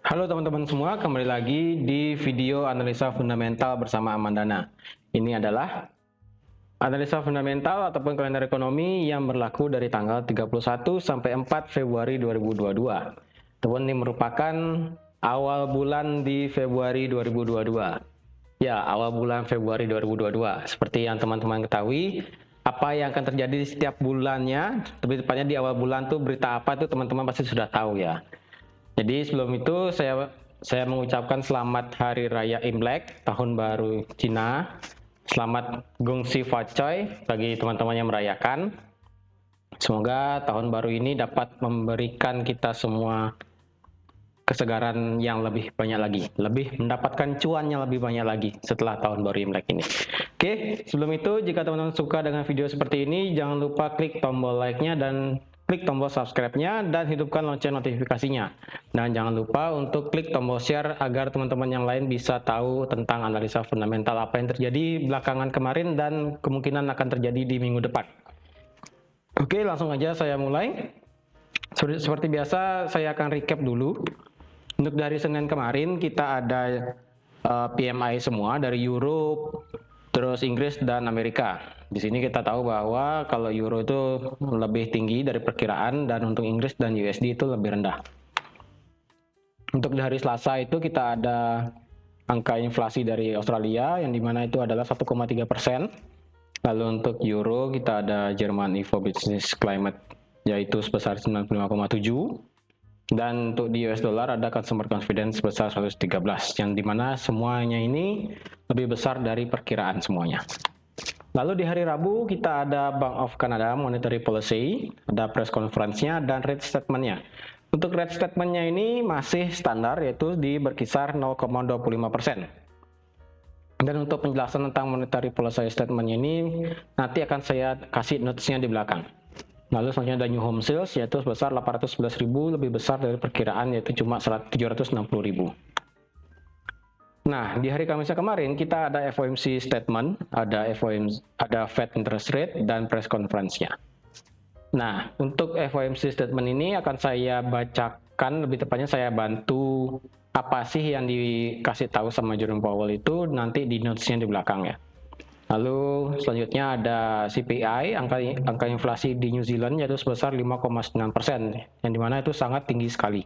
Halo teman-teman semua, kembali lagi di video analisa fundamental bersama Amandana. Ini adalah analisa fundamental ataupun kalender ekonomi yang berlaku dari tanggal 31 sampai 4 Februari 2022. Teman, ini merupakan awal bulan di Februari 2022. Ya, awal bulan Februari 2022. Seperti yang teman-teman ketahui, apa yang akan terjadi di setiap bulannya, lebih tepatnya di awal bulan tuh berita apa itu teman-teman pasti sudah tahu ya. Jadi sebelum itu saya mengucapkan selamat Hari Raya Imlek, Tahun Baru Cina. Selamat Gong Xi Fa Choi bagi teman-teman yang merayakan. Semoga tahun baru ini dapat memberikan kita semua kesegaran yang lebih banyak lagi, lebih mendapatkan cuan yang lebih banyak lagi setelah tahun baru Imlek ini. Oke, sebelum itu jika teman-teman suka dengan video seperti ini, jangan lupa klik tombol like-nya dan klik tombol subscribe-nya dan hidupkan lonceng notifikasinya. Dan jangan lupa untuk klik tombol share agar teman-teman yang lain bisa tahu tentang analisa fundamental apa yang terjadi belakangan kemarin dan kemungkinan akan terjadi di minggu depan. Oke, langsung aja saya mulai. Seperti biasa, saya akan recap dulu. Untuk dari Senin kemarin kita ada PMI semua dari Europe, terus Inggris dan Amerika. Di sini kita tahu bahwa kalau Euro itu lebih tinggi dari perkiraan dan untuk Inggris dan USD itu lebih rendah. Untuk di hari Selasa itu kita ada angka inflasi dari Australia yang dimana itu adalah 1,3%. Lalu untuk Euro kita ada Jerman Ifo Business Climate yaitu sebesar 95,7. Dan untuk di US dollar ada consumer confidence sebesar 113 yang dimana semuanya ini lebih besar dari perkiraan semuanya. Lalu di hari Rabu kita ada Bank of Canada Monetary Policy, ada press conference-nya dan rate statement-nya. Untuk rate statement-nya ini masih standar yaitu di berkisar 0,25%. Dan untuk penjelasan tentang monetary policy statement-nya ini nanti akan saya kasih notes-nya di belakang. Lalu selanjutnya ada new home sales yaitu sebesar 811.000, lebih besar dari perkiraan yaitu cuma 760.000. Nah, di hari Kamisnya kemarin kita ada FOMC statement, ada Fed interest rate dan press conference-nya. Nah, untuk FOMC statement ini akan saya bacakan, lebih tepatnya saya bantu apa sih yang dikasih tahu sama Jerome Powell itu nanti di notes-nya di belakang ya. Lalu selanjutnya ada CPI, angka inflasi di New Zealand yaitu sebesar 5,9%, yang dimana itu sangat tinggi sekali.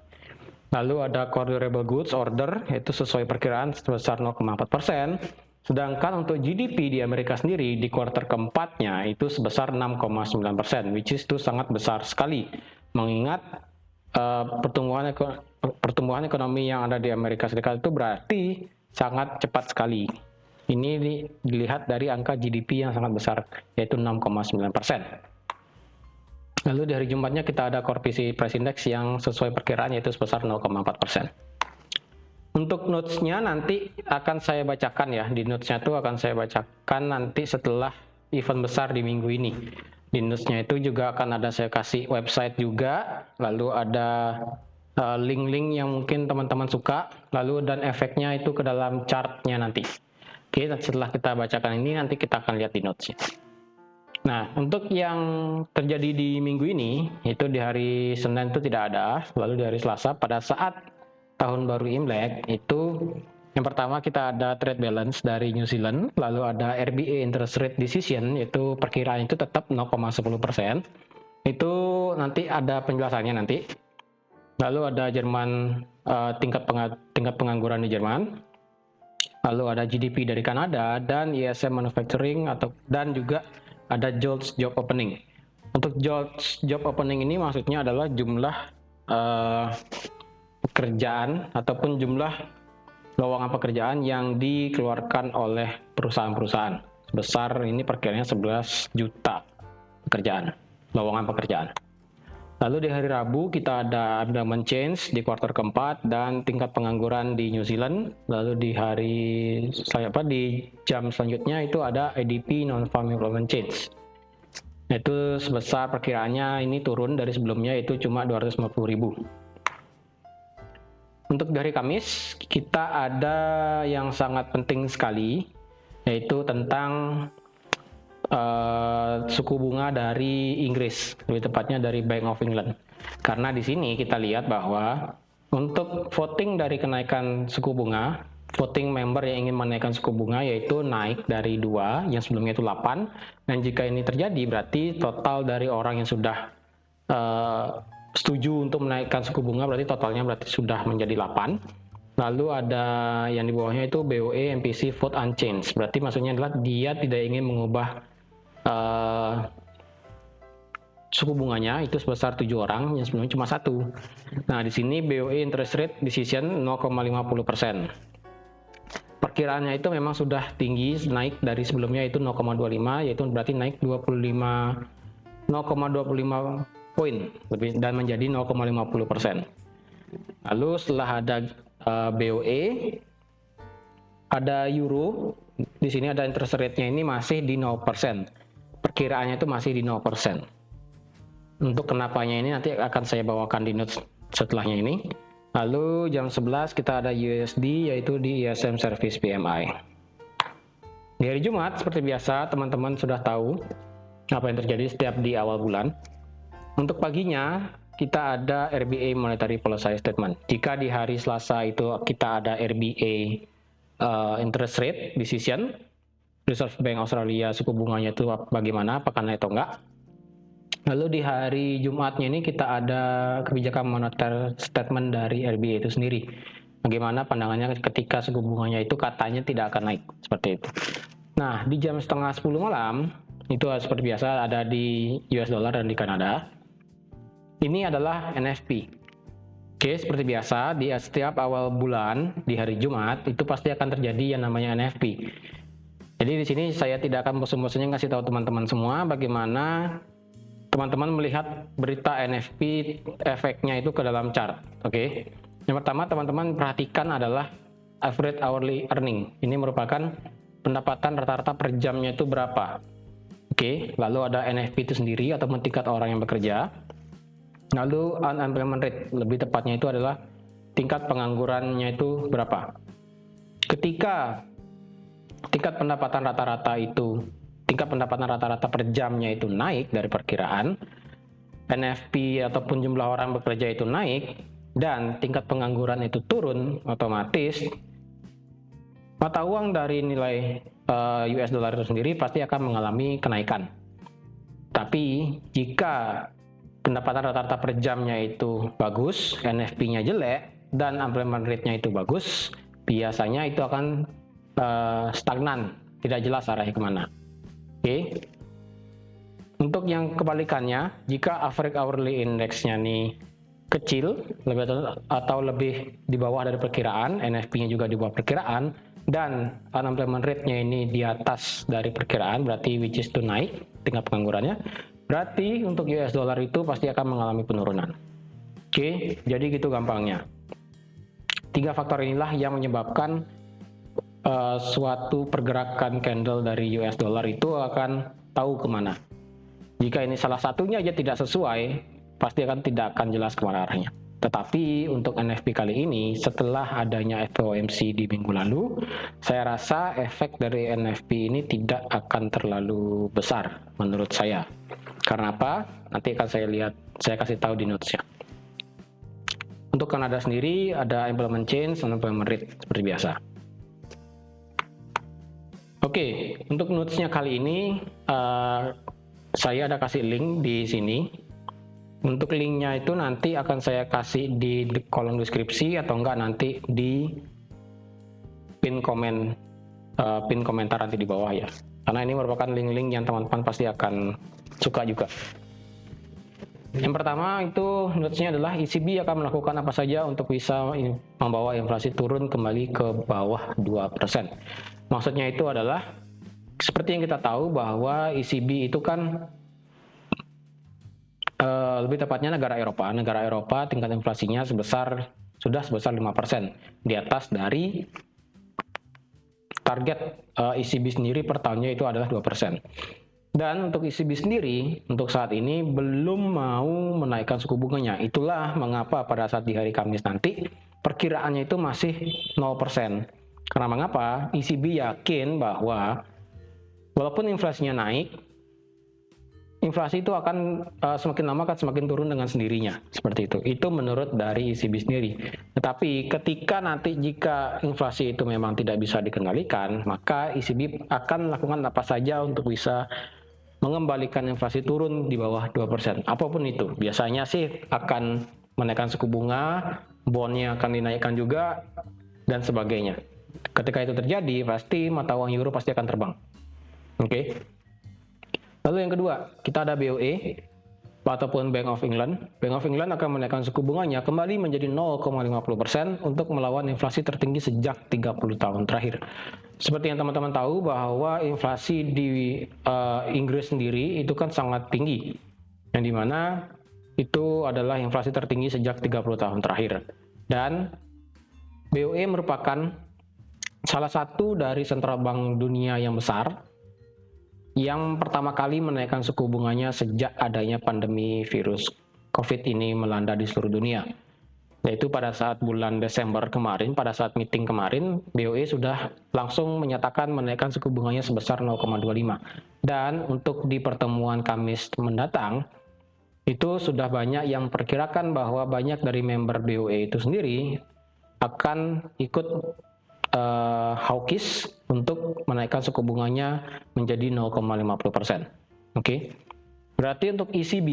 Lalu ada core durable goods order, yaitu sesuai perkiraan sebesar 0,4%, sedangkan untuk GDP di Amerika sendiri di kuartal keempatnya itu sebesar 6,9%, which is itu sangat besar sekali, mengingat pertumbuhan ekonomi yang ada di Amerika Serikat itu berarti sangat cepat sekali. Ini dilihat dari angka GDP yang sangat besar, yaitu 6,9%. Lalu di hari Jumatnya kita ada core PCE price index yang sesuai perkiraan yaitu sebesar 0,4%. Untuk notes-nya nanti akan saya bacakan ya, di notes-nya itu akan saya bacakan nanti setelah event besar di minggu ini. Di notes-nya itu juga akan ada saya kasih website juga, lalu ada link-link yang mungkin teman-teman suka, lalu dan efeknya itu ke dalam chart-nya nanti. Oke, setelah kita bacakan ini nanti kita akan lihat di notes-nya. Nah, untuk yang terjadi di minggu ini, itu di hari Senin itu tidak ada, lalu di hari Selasa pada saat tahun baru Imlek, itu yang pertama kita ada trade balance dari New Zealand, lalu ada RBA interest rate decision, yaitu perkiraan itu tetap 0,10%, itu nanti ada penjelasannya nanti. Lalu ada Jerman, tingkat pengangguran di Jerman, lalu ada GDP dari Kanada dan ISM manufacturing dan juga ada JOLTS job opening. Untuk JOLTS job opening ini maksudnya adalah jumlah pekerjaan ataupun jumlah lowongan pekerjaan yang dikeluarkan oleh perusahaan-perusahaan. Besar ini perkiraannya 11 juta lowongan pekerjaan. Lalu di hari Rabu kita ada employment change di kuartal keempat dan tingkat pengangguran di New Zealand. Lalu di jam selanjutnya itu ada ADP non-farm employment change. Itu sebesar perkiraannya ini turun dari sebelumnya itu cuma 250.000. Untuk dari Kamis kita ada yang sangat penting sekali yaitu tentang suku bunga dari Inggris, lebih tepatnya dari Bank of England. Karena di sini kita lihat bahwa untuk voting dari kenaikan suku bunga, voting member yang ingin menaikkan suku bunga yaitu naik dari 2 yang sebelumnya itu 8, dan jika ini terjadi berarti total dari orang yang sudah setuju untuk menaikkan suku bunga berarti totalnya sudah menjadi 8. Lalu ada yang di bawahnya itu BOE MPC vote unchanged, berarti maksudnya adalah dia tidak ingin mengubah suku bunganya itu sebesar 7 orang yang sebelumnya cuma 1. Nah, di sini BOE interest rate decision 0,50%. Perkiraannya itu memang sudah tinggi, naik dari sebelumnya itu 0,25, yaitu berarti naik 0,25 poin lebih dan menjadi 0,50%. Lalu setelah ada BOE, ada euro. Di sini ada interest rate-nya ini masih di 0%. Perkiraannya itu masih di 0%. Untuk kenapanya ini nanti akan saya bawakan di notes setelahnya ini. Lalu jam 11 kita ada USD yaitu di ISM Service PMI. Di hari Jumat seperti biasa teman-teman sudah tahu apa yang terjadi setiap di awal bulan. Untuk paginya kita ada RBA Monetary Policy Statement. Jika di hari Selasa itu kita ada RBA interest rate decision, Reserve Bank Australia suku bunganya itu bagaimana, apakah naik atau enggak. Lalu di hari Jumatnya ini kita ada kebijakan moneter statement dari RBA itu sendiri. Bagaimana pandangannya ketika suku bunganya itu katanya tidak akan naik, seperti itu. Nah, di jam setengah 10 malam, itu seperti biasa ada di US dollar dan di Kanada. Ini adalah NFP. Oke, seperti biasa di setiap awal bulan di hari Jumat itu pasti akan terjadi yang namanya NFP. Jadi di sini saya tidak akan bosan-bosannya ngasih tahu teman-teman semua bagaimana teman-teman melihat berita NFP efeknya itu ke dalam chart. Oke. Yang pertama teman-teman perhatikan adalah average hourly earning. Ini merupakan pendapatan rata-rata per jamnya itu berapa. Oke. Lalu ada NFP itu sendiri atau tingkat orang yang bekerja. Lalu unemployment rate, lebih tepatnya itu adalah tingkat penganggurannya itu berapa. Ketika tingkat pendapatan rata-rata per jamnya itu naik dari perkiraan, NFP ataupun jumlah orang bekerja itu naik, dan tingkat pengangguran itu turun, otomatis mata uang dari nilai US dollar itu sendiri pasti akan mengalami kenaikan. Tapi jika pendapatan rata-rata per jamnya itu bagus, NFP-nya jelek, dan unemployment rate-nya itu bagus, biasanya itu akan stagnan, tidak jelas arahnya kemana. Oke. Untuk yang kebalikannya, jika average hourly index-nya nih kecil, atau lebih di bawah dari perkiraan, NFP-nya juga di bawah perkiraan, dan unemployment rate-nya ini di atas dari perkiraan, berarti which is to naik tingkat penganggurannya, berarti untuk US dollar itu pasti akan mengalami penurunan. Oke, jadi gitu gampangnya. 3 faktor inilah yang menyebabkan suatu pergerakan candle dari US dollar itu akan tahu kemana. Jika ini salah satunya aja tidak sesuai, pasti tidak akan jelas kemana arahnya. Tetapi untuk NFP kali ini, setelah adanya FOMC di minggu lalu, saya rasa efek dari NFP ini tidak akan terlalu besar menurut saya. Karena apa? Nanti akan saya kasih tahu di notesnya. Untuk Kanada sendiri ada employment change, unemployment rate seperti biasa. Oke, untuk notesnya kali ini saya ada kasih link di sini. Untuk linknya itu nanti akan saya kasih di kolom deskripsi atau enggak nanti di pin komentar nanti di bawah ya. Karena ini merupakan link-link yang teman-teman pasti akan suka juga. Yang pertama itu notesnya adalah ECB akan melakukan apa saja untuk bisa membawa inflasi turun kembali ke bawah 2%. Maksudnya itu adalah seperti yang kita tahu bahwa ECB itu kan lebih tepatnya negara Eropa tingkat inflasinya sudah sebesar 5%, di atas dari target ECB sendiri per tahunnya itu adalah 2%. Dan untuk ECB sendiri untuk saat ini belum mau menaikkan suku bunganya. Itulah mengapa pada saat di hari Kamis nanti perkiraannya itu masih 0%. Karena mengapa? ECB yakin bahwa walaupun inflasinya naik, inflasi itu akan semakin lama akan semakin turun dengan sendirinya, seperti itu. Itu menurut dari ECB sendiri. Tetapi ketika nanti jika inflasi itu memang tidak bisa dikendalikan, maka ECB akan melakukan apa saja untuk bisa mengembalikan inflasi turun di bawah 2%. Apapun itu, biasanya sih akan menaikkan suku bunga, bondnya akan dinaikkan juga, dan sebagainya. Ketika itu terjadi, pasti mata uang euro pasti akan terbang. Oke. Lalu yang kedua, kita ada BOE ataupun Bank of England. Bank of England akan menaikkan suku bunganya kembali menjadi 0,50% untuk melawan inflasi tertinggi sejak 30 tahun terakhir. Seperti yang teman-teman tahu bahwa inflasi di Inggris sendiri itu kan sangat tinggi, yang dimana itu adalah inflasi tertinggi sejak 30 tahun terakhir. Dan BOE merupakan salah satu dari sentral bank dunia yang besar yang pertama kali menaikkan suku bunganya sejak adanya pandemi virus COVID ini melanda di seluruh dunia. Yaitu pada saat bulan Desember kemarin, pada saat meeting kemarin, BOE sudah langsung menyatakan menaikkan suku bunganya sebesar 0,25. Dan untuk di pertemuan Kamis mendatang, itu sudah banyak yang perkirakan bahwa banyak dari member BOE itu sendiri akan ikut hawkish untuk menaikkan suku bunganya menjadi 0,50%. Oke. Berarti untuk ECB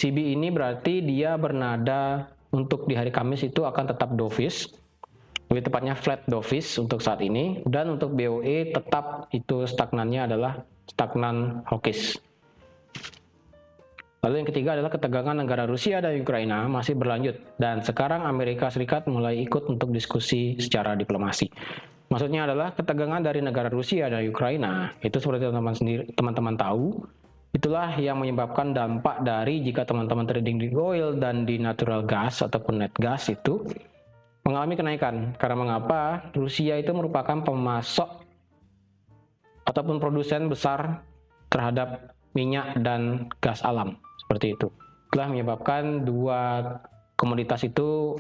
ini berarti dia bernada untuk di hari Kamis itu akan tetap dovish, lebih tepatnya flat dovish untuk saat ini, dan untuk BOE tetap itu stagnannya adalah stagnan hawkish. Lalu yang ketiga adalah ketegangan negara Rusia dan Ukraina masih berlanjut, dan sekarang Amerika Serikat mulai ikut untuk diskusi secara diplomasi. Maksudnya adalah ketegangan dari negara Rusia dan Ukraina, itu seperti teman-teman tahu, itulah yang menyebabkan dampak dari jika teman-teman trading di oil dan di natural gas ataupun net gas itu mengalami kenaikan. Karena mengapa? Rusia itu merupakan pemasok ataupun produsen besar terhadap minyak dan gas alam. Seperti itu. Telah menyebabkan dua komoditas itu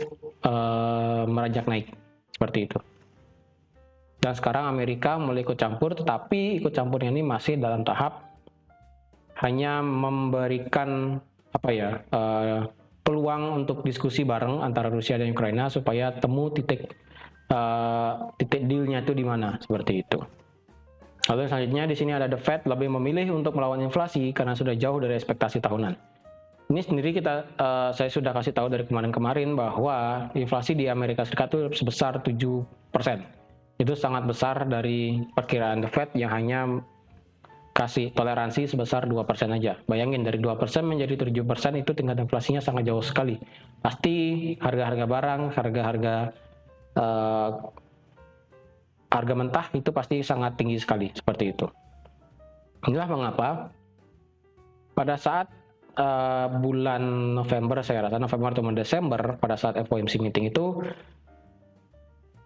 merajak naik. Seperti itu. Dan sekarang Amerika mulai ikut campur, tetapi ikut campurnya ini masih dalam tahap hanya memberikan peluang untuk diskusi bareng antara Rusia dan Ukraina supaya temu titik dealnya itu di mana, seperti itu. Lalu selanjutnya di sini ada The Fed lebih memilih untuk melawan inflasi karena sudah jauh dari ekspektasi tahunan. Ini sendiri saya sudah kasih tahu dari kemarin-kemarin bahwa inflasi di Amerika Serikat itu sebesar 7%. Itu sangat besar dari perkiraan The Fed yang hanya kasih toleransi sebesar 2% aja. Bayangin dari 2% menjadi 7% itu tingkat inflasinya sangat jauh sekali. Pasti harga-harga barang, harga mentah itu pasti sangat tinggi sekali, seperti itu. Inilah mengapa pada saat bulan November, saya rasa November atau Desember, pada saat FOMC meeting itu,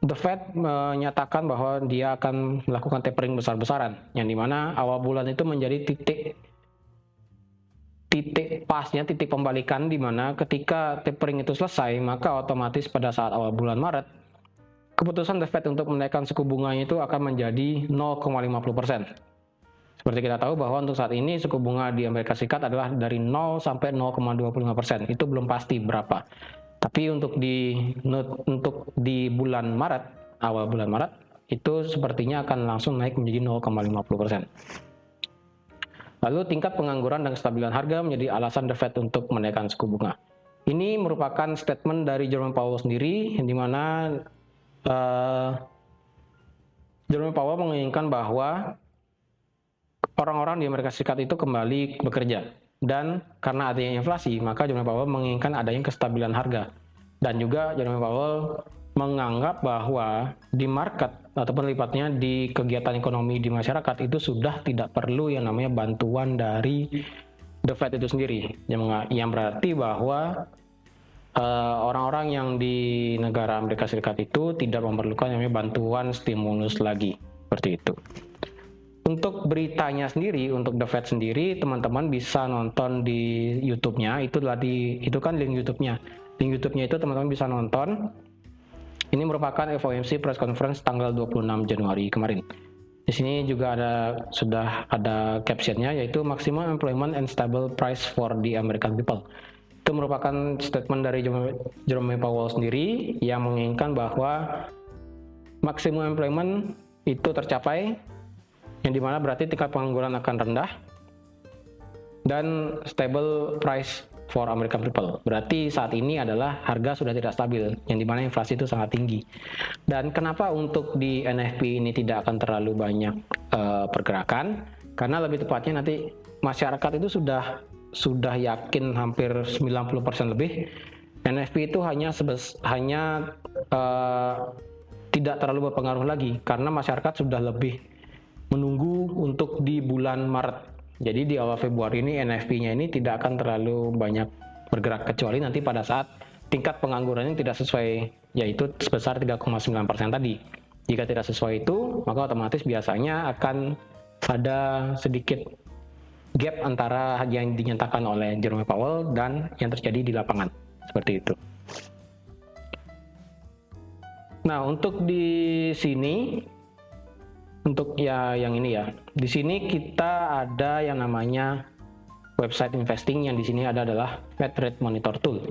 The Fed menyatakan bahwa dia akan melakukan tapering besar-besaran, yang dimana awal bulan itu menjadi titik pasnya, titik pembalikan, dimana ketika tapering itu selesai, maka otomatis pada saat awal bulan Maret, keputusan The Fed untuk menaikkan suku bunganya itu akan menjadi 0,50%. Seperti kita tahu bahwa untuk saat ini suku bunga di Amerika Serikat adalah dari 0 sampai 0,25%. Itu belum pasti berapa. Tapi untuk di bulan Maret, awal bulan Maret, itu sepertinya akan langsung naik menjadi 0,50%. Lalu tingkat pengangguran dan kestabilan harga menjadi alasan The Fed untuk menaikkan suku bunga. Ini merupakan statement dari Jerome Powell sendiri, yang dimana Jerome Powell menginginkan bahwa orang-orang di Amerika Serikat itu kembali bekerja, dan karena adanya inflasi, maka Jerome Powell menginginkan adanya kestabilan harga. Dan juga Jerome Powell menganggap bahwa di market ataupun lipatnya di kegiatan ekonomi di masyarakat itu sudah tidak perlu yang namanya bantuan dari The Fed itu sendiri, yang berarti bahwa orang-orang yang di negara Amerika Serikat itu tidak memerlukan namanya bantuan stimulus lagi, seperti itu. Untuk beritanya sendiri, untuk The Fed sendiri, teman-teman bisa nonton di YouTube-nya. Itu kan link YouTube-nya. Link YouTube-nya itu teman-teman bisa nonton. Ini merupakan FOMC press conference tanggal 26 Januari kemarin. Di sini juga sudah ada caption-nya, yaitu maximum employment and stable price for the American people. Itu merupakan statement dari Jerome Powell sendiri yang menginginkan bahwa maksimum employment itu tercapai, yang dimana berarti tingkat pengangguran akan rendah, dan stable price for American people. Berarti saat ini adalah harga sudah tidak stabil, yang dimana inflasi itu sangat tinggi. Dan kenapa untuk di NFP ini tidak akan terlalu banyak pergerakan? Karena lebih tepatnya nanti masyarakat itu sudah yakin hampir 90% lebih NFP itu hanya tidak terlalu berpengaruh lagi, karena masyarakat sudah lebih menunggu untuk di bulan Maret. Jadi di awal Februari ini NFP-nya ini tidak akan terlalu banyak bergerak, kecuali nanti pada saat tingkat penganggurannya tidak sesuai, yaitu sebesar 3,9% tadi. Jika tidak sesuai itu, maka otomatis biasanya akan ada sedikit gap antara yang dinyatakan oleh Jerome Powell dan yang terjadi di lapangan, seperti itu. Nah, untuk di sini, untuk yang ini ya, di sini kita ada yang namanya website investing, yang di sini adalah Fed Rate Monitor Tool.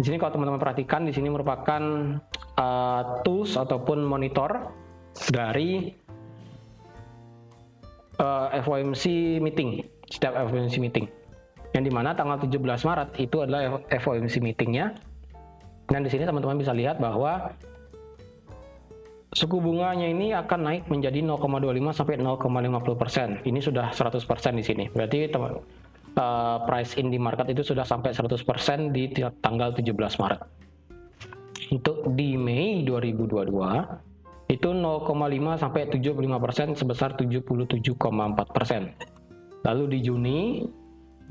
Di sini kalau teman-teman perhatikan, di sini merupakan tools ataupun monitor dari FOMC meeting, setiap FOMC meeting, yang dimana tanggal 17 Maret itu adalah FOMC meetingnya. Dan di sini teman-teman bisa lihat bahwa suku bunganya ini akan naik menjadi 0,25 sampai 0,50%. Ini sudah 100% di sini. Berarti price in di market itu sudah sampai 100% di tanggal 17 Maret. Untuk di Mei 2022 itu 0,5 sampai 75% sebesar 77,4%. Lalu di Juni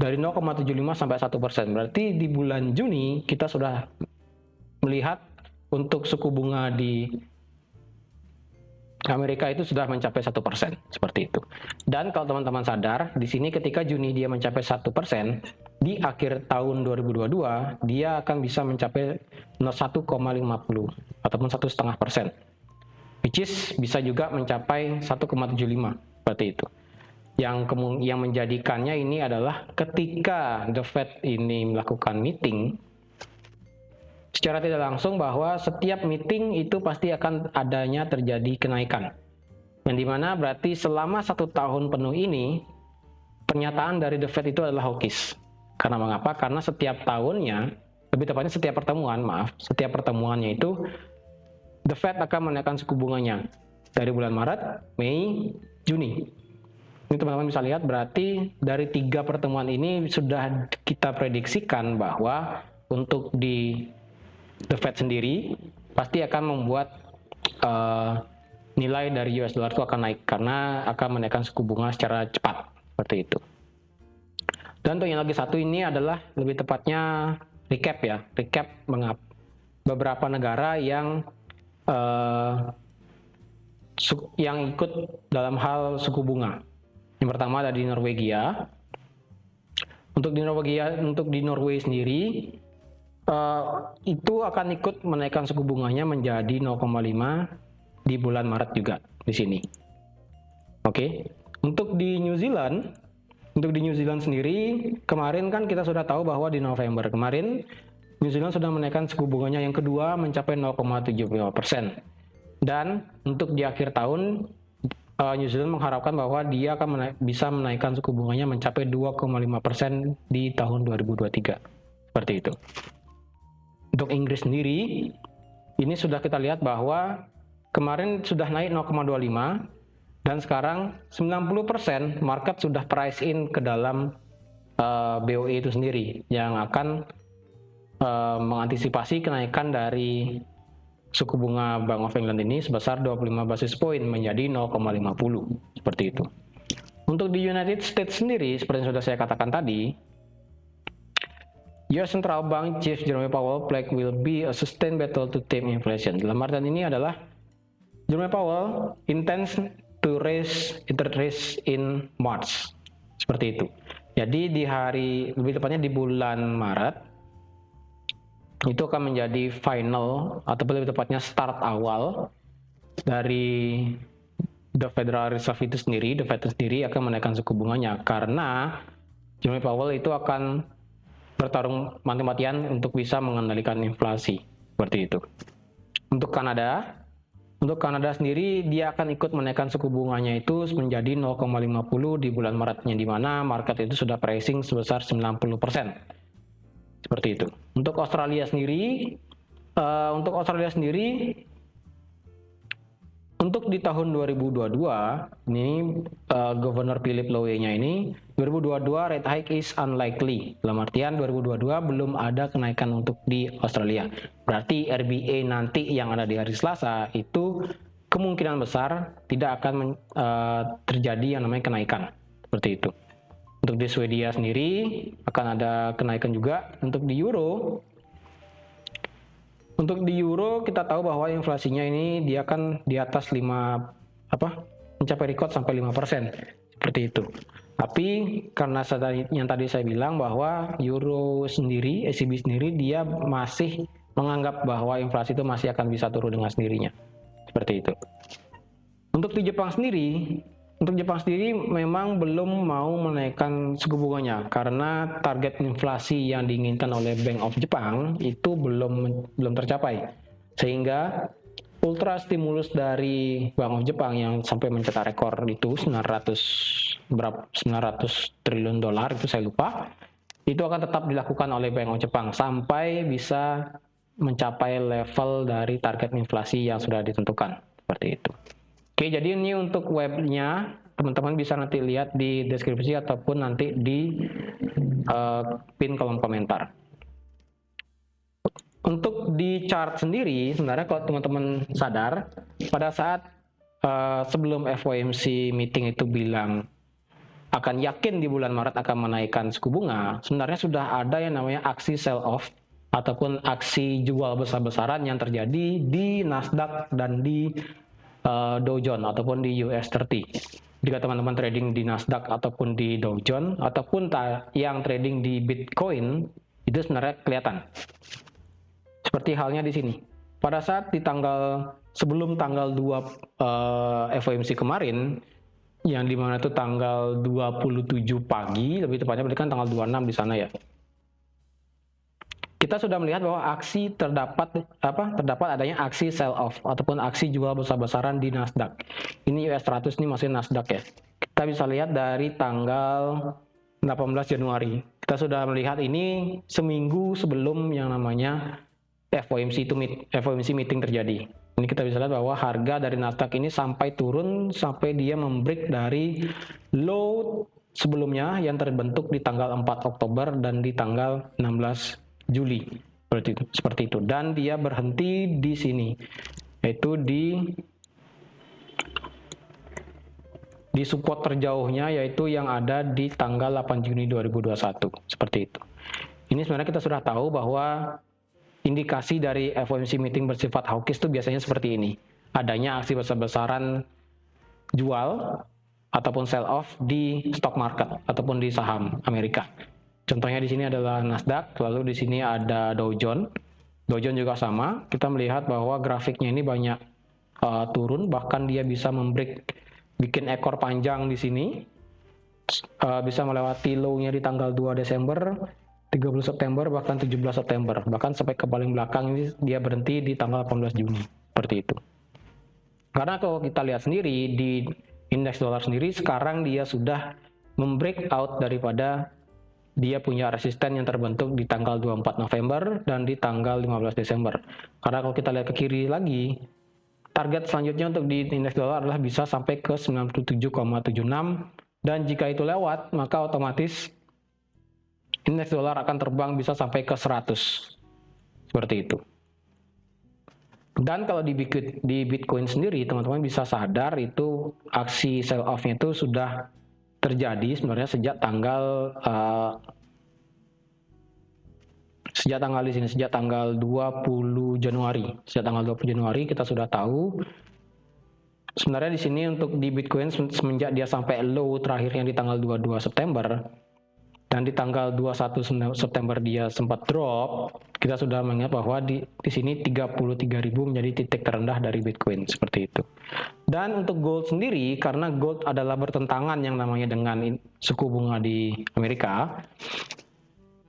dari 0,75 sampai 1%. Berarti di bulan Juni kita sudah melihat untuk suku bunga di Amerika itu sudah mencapai 1%, seperti itu. Dan kalau teman-teman sadar, di sini ketika Juni dia mencapai 1%, di akhir tahun 2022 dia akan bisa mencapai 1,50 ataupun 1,5%. Which is bisa juga mencapai 1,75, seperti itu. Yang menjadikannya ini adalah ketika The Fed ini melakukan meeting, secara tidak langsung bahwa setiap meeting itu pasti akan adanya terjadi kenaikan. Yang dimana berarti selama 1 tahun penuh ini, pernyataan dari The Fed itu adalah hawkish. Karena mengapa? Karena setiap tahunnya, lebih tepatnya setiap pertemuannya itu The Fed akan menaikkan suku bunganya dari bulan Maret, Mei, Juni. Ini teman-teman bisa lihat berarti dari 3 pertemuan ini sudah kita prediksikan bahwa untuk di The Fed sendiri pasti akan membuat nilai dari US dollar itu akan naik karena akan menaikkan suku bunga secara cepat, seperti itu. Dan untuk yang lagi satu ini adalah lebih tepatnya recap beberapa negara yang ikut dalam hal suku bunga. Yang pertama ada di Norwegia. Untuk di Norway sendiri itu akan ikut menaikkan suku bunganya menjadi 0,5 di bulan Maret juga di sini. Oke. Untuk di New Zealand sendiri, kemarin kan kita sudah tahu bahwa di November kemarin New Zealand sudah menaikkan suku bunganya yang kedua mencapai 0,75%. Dan untuk di akhir tahun, New Zealand mengharapkan bahwa dia akan bisa menaikkan suku bunganya mencapai 2,5% di tahun 2023. Seperti itu. Untuk Inggris sendiri, ini sudah kita lihat bahwa kemarin sudah naik 0,25 dan sekarang 90% market sudah price in ke dalam BOE itu sendiri yang akan mengantisipasi kenaikan dari suku bunga Bank of England ini sebesar 25 basis point menjadi 0,50, seperti itu. Untuk di United States sendiri, seperti yang sudah saya katakan tadi, US Central Bank Chief Jerome Powell pledge will be a sustained battle to tame inflation. Dalam artian ini adalah Jerome Powell intends to raise interest rates in March, seperti itu. Jadi lebih tepatnya di bulan Maret, itu akan menjadi final atau lebih tepatnya start awal dari The Federal Reserve itu sendiri. The Fed sendiri akan menaikkan suku bunganya karena Jerome Powell itu akan bertarung mati-matian untuk bisa mengendalikan inflasi, seperti itu. Untuk Kanada sendiri dia akan ikut menaikkan suku bunganya itu menjadi 0,50 di bulan Maretnya, di mana market itu sudah pricing sebesar 90%. Seperti itu. Untuk Australia sendiri, untuk di tahun 2022, ini Governor Philip Lowe-nya ini, 2022 rate hike is unlikely. Dalam artian 2022 belum ada kenaikan untuk di Australia. Berarti RBA nanti yang ada di hari Selasa itu kemungkinan besar tidak akan terjadi yang namanya kenaikan. Seperti itu. Untuk di Swedia sendiri akan ada kenaikan juga. Untuk di Euro kita tahu bahwa inflasinya ini dia akan di atas mencapai record sampai 5%. Seperti itu. Tapi karena yang tadi saya bilang bahwa Euro sendiri, ECB sendiri dia masih menganggap bahwa inflasi itu masih akan bisa turun dengan sendirinya. Seperti itu. Untuk Jepang sendiri memang belum mau menaikkan suku bunganya karena target inflasi yang diinginkan oleh Bank of Japan itu belum tercapai. Sehingga ultra stimulus dari Bank of Japan yang sampai mencetak rekor itu 900 triliun dolar itu saya lupa. Itu akan tetap dilakukan oleh Bank of Japan sampai bisa mencapai level dari target inflasi yang sudah ditentukan. Seperti itu. Oke, jadi ini untuk webnya, teman-teman bisa nanti lihat di deskripsi ataupun nanti di pin kolom komentar. Untuk di chart sendiri, sebenarnya kalau teman-teman sadar, pada saat sebelum FOMC meeting itu bilang akan yakin di bulan Maret akan menaikkan suku bunga, sebenarnya sudah ada yang namanya aksi sell off ataupun aksi jual besar-besaran yang terjadi di Nasdaq dan di Dow Jones ataupun di US 30. Jika teman-teman trading di Nasdaq ataupun di Dow Jones ataupun yang trading di Bitcoin itu sebenarnya kelihatan. Seperti halnya di sini. Pada saat sebelum tanggal 2 FOMC kemarin yang dimana itu tanggal 27 pagi, lebih tepatnya berarti kan tanggal 26 di sana ya. Kita sudah melihat bahwa terdapat adanya aksi sell off ataupun aksi jual besar-besaran di Nasdaq. Ini US 100 ini masih Nasdaq ya. Kita bisa lihat dari tanggal 18 Januari. Kita sudah melihat ini seminggu sebelum yang namanya FOMC meeting terjadi. Ini kita bisa lihat bahwa harga dari Nasdaq ini sampai turun sampai dia membreak dari low sebelumnya yang terbentuk di tanggal 4 Oktober dan di tanggal 16 Juli seperti itu, dan dia berhenti di sini, yaitu di support terjauhnya, yaitu yang ada di tanggal 8 Juni 2021 seperti itu. Ini sebenarnya kita sudah tahu bahwa indikasi dari FOMC meeting bersifat hawkish itu biasanya seperti ini, adanya aksi besar-besaran jual ataupun sell off di stock market ataupun di saham Amerika. Contohnya di sini adalah Nasdaq, lalu di sini ada Dow Jones. Dow Jones juga sama. Kita melihat bahwa grafiknya ini banyak turun, bahkan dia bisa bikin ekor panjang di sini. Bisa melewati low-nya di tanggal 2 Desember, 30 September, bahkan 17 September. Bahkan sampai ke paling belakang ini dia berhenti di tanggal 18 Juni. Seperti itu. Karena kalau kita lihat sendiri di indeks dolar sendiri, sekarang dia sudah membreak out daripada dia punya resisten yang terbentuk di tanggal 24 November dan di tanggal 15 Desember. Karena kalau kita lihat ke kiri lagi, target selanjutnya untuk di indeks dolar adalah bisa sampai ke 97,76, dan jika itu lewat, maka otomatis indeks dolar akan terbang bisa sampai ke 100. Seperti itu. Dan kalau di Bitcoin sendiri, teman-teman bisa sadar itu aksi sell off-nya itu sudah terjadi sebenarnya sejak tanggal sejak tanggal 20 Januari. Sejak tanggal 20 Januari kita sudah tahu sebenarnya di sini untuk di Bitcoin semenjak dia sampai low terakhirnya di tanggal 22 September dan di tanggal 21 September dia sempat drop, kita sudah mengingat bahwa di sini 33.000 menjadi titik terendah dari Bitcoin, seperti itu. Dan untuk gold sendiri, karena gold adalah bertentangan yang namanya dengan suku bunga di Amerika,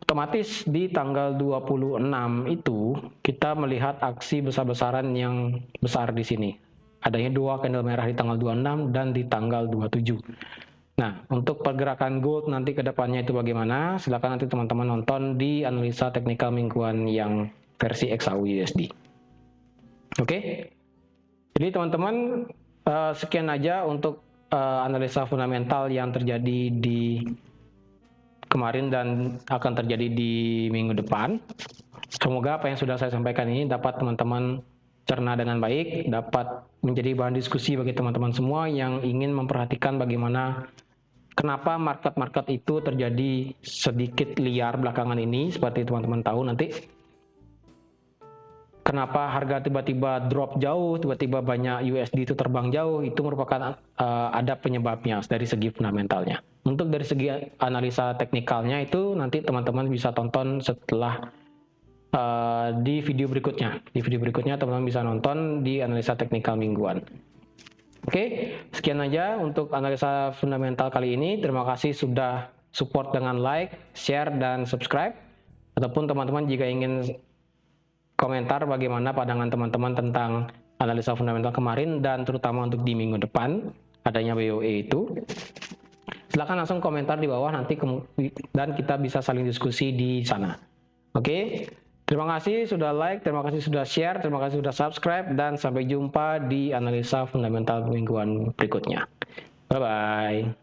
otomatis di tanggal 26 itu kita melihat aksi besar-besaran yang besar di sini. Adanya 2 candle merah di tanggal 26 dan di tanggal 27. Nah, untuk pergerakan gold nanti ke depannya itu bagaimana? Silakan nanti teman-teman nonton di analisa teknikal mingguan yang versi XAUUSD. Oke? Jadi teman-teman, sekian aja untuk analisa fundamental yang terjadi di kemarin dan akan terjadi di minggu depan. Semoga apa yang sudah saya sampaikan ini dapat teman-teman cerna dengan baik, dapat menjadi bahan diskusi bagi teman-teman semua yang ingin memperhatikan bagaimana kenapa market-market itu terjadi sedikit liar belakangan ini. Seperti teman-teman tahu nanti kenapa harga tiba-tiba drop jauh, tiba-tiba banyak USD itu terbang jauh, itu merupakan ada penyebabnya dari segi fundamentalnya. Untuk dari segi analisa teknikalnya itu nanti teman-teman bisa tonton setelah di video berikutnya. Di video berikutnya teman-teman bisa nonton di analisa teknikal mingguan. Oke, sekian aja untuk analisa fundamental kali ini. Terima kasih sudah support dengan like, share, dan subscribe. Ataupun teman-teman jika ingin komentar bagaimana pandangan teman-teman tentang analisa fundamental kemarin dan terutama untuk di minggu depan adanya BOE itu, silakan langsung komentar di bawah nanti dan kita bisa saling diskusi di sana. Oke, terima kasih sudah like, terima kasih sudah share, terima kasih sudah subscribe, dan sampai jumpa di analisa fundamental mingguan berikutnya. Bye-bye.